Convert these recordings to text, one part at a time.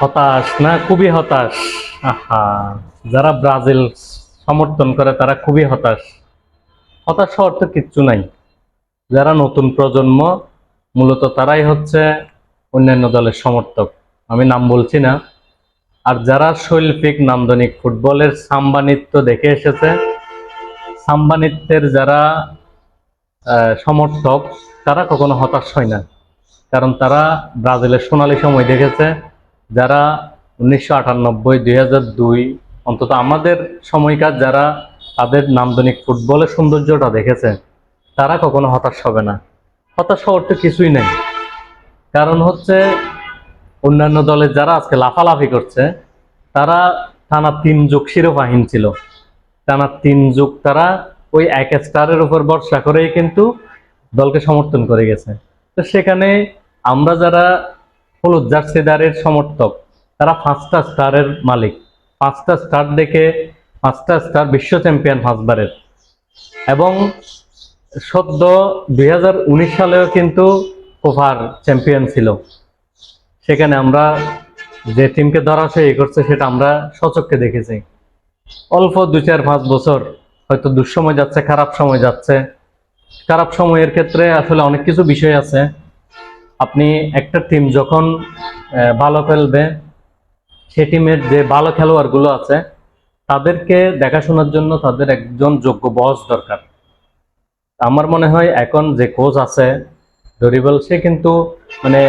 হতাশ না, খুবই হতাশ। আহা, যারা ব্রাজিল সমর্থন করে তারা খুবই হতাশ। হতাশ হওয়ার তো কিচ্ছু নাই। যারা নতুন প্রজন্ম মূলত তারাই হচ্ছে অন্যান্য দলের সমর্থক, আমি নাম বলছি না। আর যারা শৈল্পিক নান্দনিক ফুটবলের সাম্বা নৃত্য দেখে এসেছে, সাম্বা নৃত্যের যারা সমর্থক, তারা কখনো হতাশ হয় না। কারণ তারা ব্রাজিলের সোনালী সময় দেখেছে। যারা 1998, 2002, অন্তত আমাদের সময়কার যারা তাদের নান্দনিক ফুটবলের সৌন্দর্যটা দেখেছে, তারা কখনো হতাশ হবে না। হতাশ হওয়ার তো কিছুই নেই। কারণ হচ্ছে অন্যান্য দলের যারা আজকে লাফালাফি করছে, তারা টানা 3 যুগ শিরোপাহীন ছিল। টানা 3 যুগ তারা ওই এক স্টারের উপর ভরসা করেই কিন্তু দলকে সমর্থন করে গেছে। তো সেখানে আমরা যারা হলুদ জার্সিদারের সমর্থক, তারা 5টা স্টারের মালিক। 5টা স্টার দেখে, 5টা স্টার বিশ্ব চ্যাম্পিয়ন 5বারের। এবং সদ্য 2019 সালেও কিন্তু কোপার চ্যাম্পিয়ন ছিল। সেখানে আমরা যে টিমকে ধরাশায়ী করছে সেটা আমরা সচক্ষে দেখেছি। অল্প 2-4-5 বছর হয়তো দুঃসময় যাচ্ছে, খারাপ সময় যাচ্ছে। খারাপ সময়ের ক্ষেত্রে আসলে অনেক কিছু বিষয় আছে। আপনি একটা টিম যখন ভালো খেলবে, সে টিমের যে ভালো খেলোয়াড়গুলো আছে তাদেরকে দেখাশোনার জন্য তাদের একজন যোগ্য বস দরকার। আমার মনে হয় এখন যে কোচ আছে ডরিবল, সে কিন্তু মানে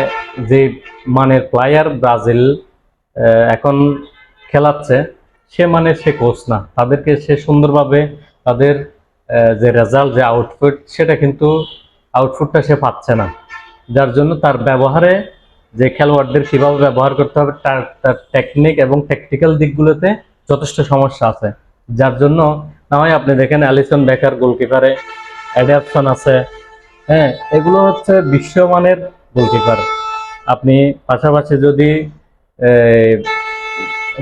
যে মানের প্লেয়ার ব্রাজিল এখন খেলাচ্ছে, সে কোচ না। তাদেরকে সে সুন্দরভাবে তাদের যে রেজাল্ট, যে আউটপুট, সেটা কিন্তু আউটপুটটা সে পাচ্ছে না। যার জন্য তার ব্যবহারে, যে খেলোয়াড়দের কিভাবে ব্যবহার করতে হবে, তার টেকনিক এবং ট্যাকটিক্যাল দিকগুলোতে যথেষ্ট সমস্যা আছে। যার জন্য না হয় আপনি দেখেন অ্যালিসন বেকার গোলকিপারে, অ্যাডাপশন আছে, হ্যাঁ, এগুলো হচ্ছে বিশ্বমানের গোলকিপার। আপনি পাশাপাশি যদি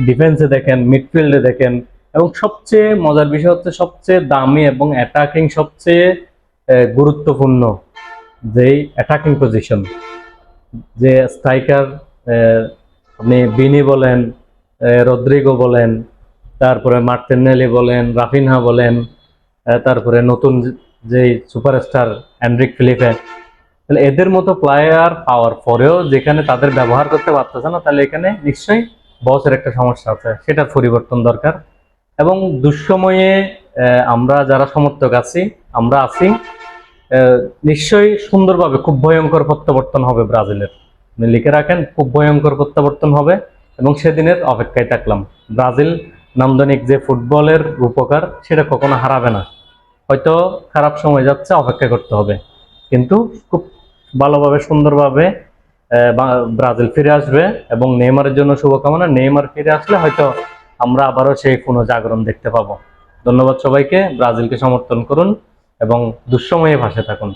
ডিফেন্সে দেখেন, মিডফিল্ডে দেখেন, এবং সবচেয়ে মজার বিষয় হচ্ছে সবচেয়ে দামি এবং অ্যাটাকিং, সবচেয়ে গুরুত্বপূর্ণ যেই অ্যাটাকিং পজিশন, যে স্ট্রাইকার, আপনি বিনি বলেন, রদ্রিগো বলেন, তারপরে মার্টিনেলি বলেন, রাফিনহা বলেন, তারপরে নতুন যে সুপারস্টার এনরিক ফিলিপে, তাহলে এদের মতো প্লেয়ার পাওয়ার পরেও যেখানে তাদের ব্যবহার করতে পারতেছে না, তাহলে এখানে নিশ্চয়ই বসের একটা সমস্যা আছে, সেটার পরিবর্তন দরকার। এবং দুঃসময়ে আমরা যারা সমর্থক আছি, আমরা আছি, নিশ্চয়ই সুন্দরভাবে খুব ভয়ঙ্কর প্রত্যাবর্তন হবে ব্রাজিলের। লিখে রাখেন, খুব ভয়ঙ্কর প্রত্যাবর্তন হবে। এবং সেদিনের অপেক্ষায় থাকলাম। ব্রাজিল নান্দনিক যে ফুটবলের রূপকার, সেটা কখনো হারাবে না। হয়তো খারাপ সময় যাচ্ছে, অপেক্ষা করতে হবে, কিন্তু খুব ভালোভাবে, সুন্দরভাবে ব্রাজিল ফিরে আসবে। এবং নেইমারের জন্য শুভকামনা। নেইমার ফিরে আসলে হয়তো আমরা আবারও সেই পুনঃজাগরণ দেখতে পাবো। ধন্যবাদ সবাইকে। ব্রাজিলকে সমর্থন করুন এবং দুঃসময়ে ভাসে থাকুন।